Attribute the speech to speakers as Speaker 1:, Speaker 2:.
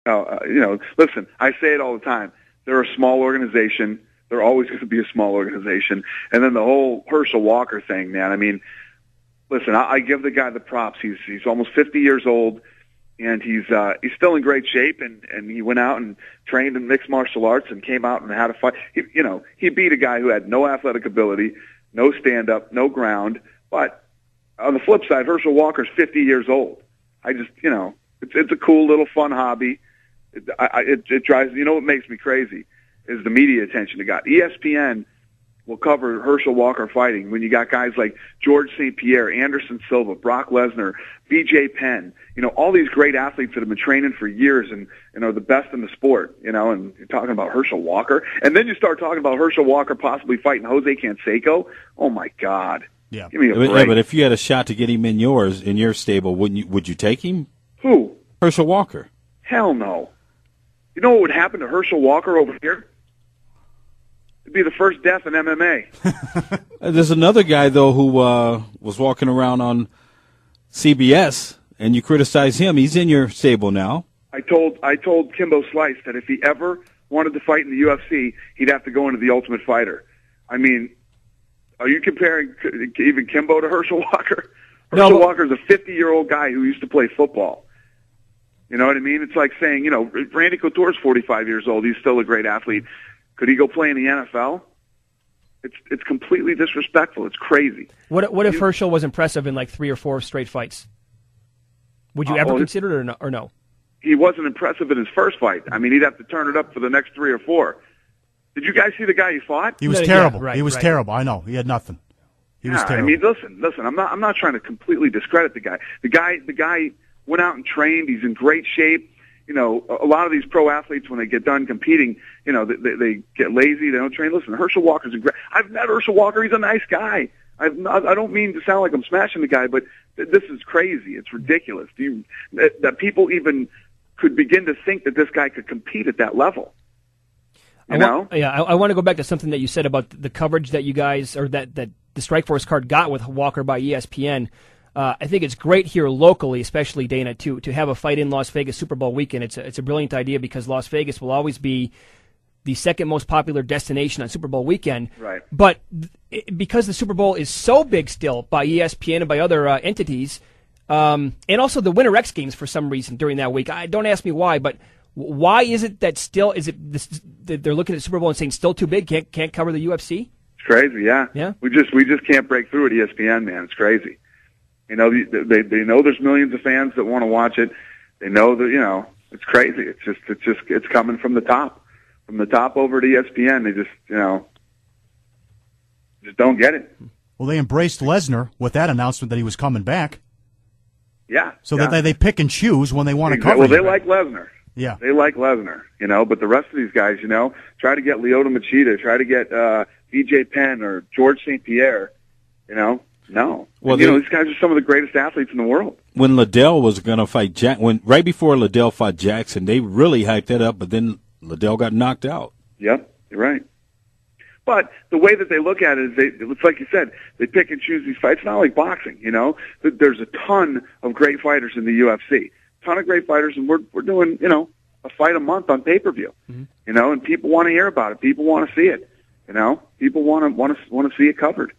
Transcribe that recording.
Speaker 1: Listen, I say it all the time. They're a small organization. They're always going to be a small organization. And then the whole Herschel Walker thing, man. I mean, listen, I give the guy the props. He's almost 50 years old, and he's still in great shape. And he went out and trained in mixed martial arts and came out and had a fight. He beat a guy who had no athletic ability, no stand-up, no ground. But on the flip side, Herschel Walker's 50 years old. It's a cool little fun hobby. It drives. What makes me crazy is the media attention it got. ESPN will cover Herschel Walker fighting when you got guys like George St. Pierre, Anderson Silva, Brock Lesnar, BJ Penn, all these great athletes that have been training for years and are the best in the sport, and you're talking about Herschel Walker. And then you start talking about Herschel Walker possibly fighting Jose Canseco. Oh, my God.
Speaker 2: Yeah.
Speaker 1: Give me a break.
Speaker 3: Yeah, but if you had a shot to get him in your stable, would you take him?
Speaker 1: Who?
Speaker 3: Herschel Walker.
Speaker 1: Hell no. You know what would happen to Herschel Walker over here? It'd be the first death in MMA.
Speaker 3: There's another guy, though, who was walking around on CBS, and you criticize him. He's in your stable now.
Speaker 1: I told Kimbo Slice that if he ever wanted to fight in the UFC, he'd have to go into the Ultimate Fighter. I mean, are you comparing even Kimbo to Herschel Walker? Herschel Walker's a 50-year-old guy who used to play football. You know what I mean? It's like saying, Randy Couture's 45 years old. He's still a great athlete. Could he go play in the NFL? It's completely disrespectful. It's crazy.
Speaker 2: What if Herschel was impressive in like 3 or 4 straight fights? Would you ever consider it or no?
Speaker 1: He wasn't impressive in his first fight. I mean, he'd have to turn it up for the next 3 or 4. Did you guys see the guy he fought?
Speaker 2: He
Speaker 4: was terrible. He was terrible. I know. He had nothing. He was terrible.
Speaker 1: I mean, listen. I'm not trying to completely discredit the guy. The guy went out and trained. He's in great shape. A lot of these pro athletes, when they get done competing, they get lazy. They don't train. Listen, Herschel Walker's a great. I've met Herschel Walker. He's a nice guy. I don't mean to sound like I'm smashing the guy, but this is crazy. It's ridiculous. That people even could begin to think that this guy could compete at that level. I
Speaker 2: want to go back to something that you said about the coverage that you guys, or that the Strikeforce card got with Walker by ESPN. I think it's great here locally, especially, Dana, to have a fight in Las Vegas Super Bowl weekend. It's a brilliant idea because Las Vegas will always be the second most popular destination on Super Bowl weekend.
Speaker 1: Right.
Speaker 2: But because the Super Bowl is so big still by ESPN and by other entities, and also the Winter X Games for some reason during that week. Don't ask me why, but why is it that they're looking at Super Bowl and saying still too big, can't cover the UFC?
Speaker 1: It's crazy, yeah.
Speaker 2: Yeah.
Speaker 1: We just can't break through at ESPN, man. It's crazy. They know there's millions of fans that want to watch it. They know that it's crazy. It's coming from the top over to ESPN. They just don't get it.
Speaker 4: Well, they embraced Lesnar with that announcement that he was coming back.
Speaker 1: Yeah.
Speaker 4: So that they pick and choose when they want to cover.
Speaker 1: Well, they like Lesnar.
Speaker 4: Yeah.
Speaker 1: They like Lesnar, but the rest of these guys, try to get Lyoto Machida, try to get BJ Penn or George St. Pierre, no. Well, these guys are some of the greatest athletes in the world.
Speaker 3: When Liddell was going to fight right before Liddell fought Jackson, they really hyped that up, but then Liddell got knocked out.
Speaker 1: Yep, you're right. But the way that they look at it is, it's like you said, they pick and choose these fights. It's not like boxing, There's a ton of great fighters in the UFC, ton of great fighters, and we're doing, a fight a month on pay-per-view, and people want to hear about it. People want to see it, People want to see it covered.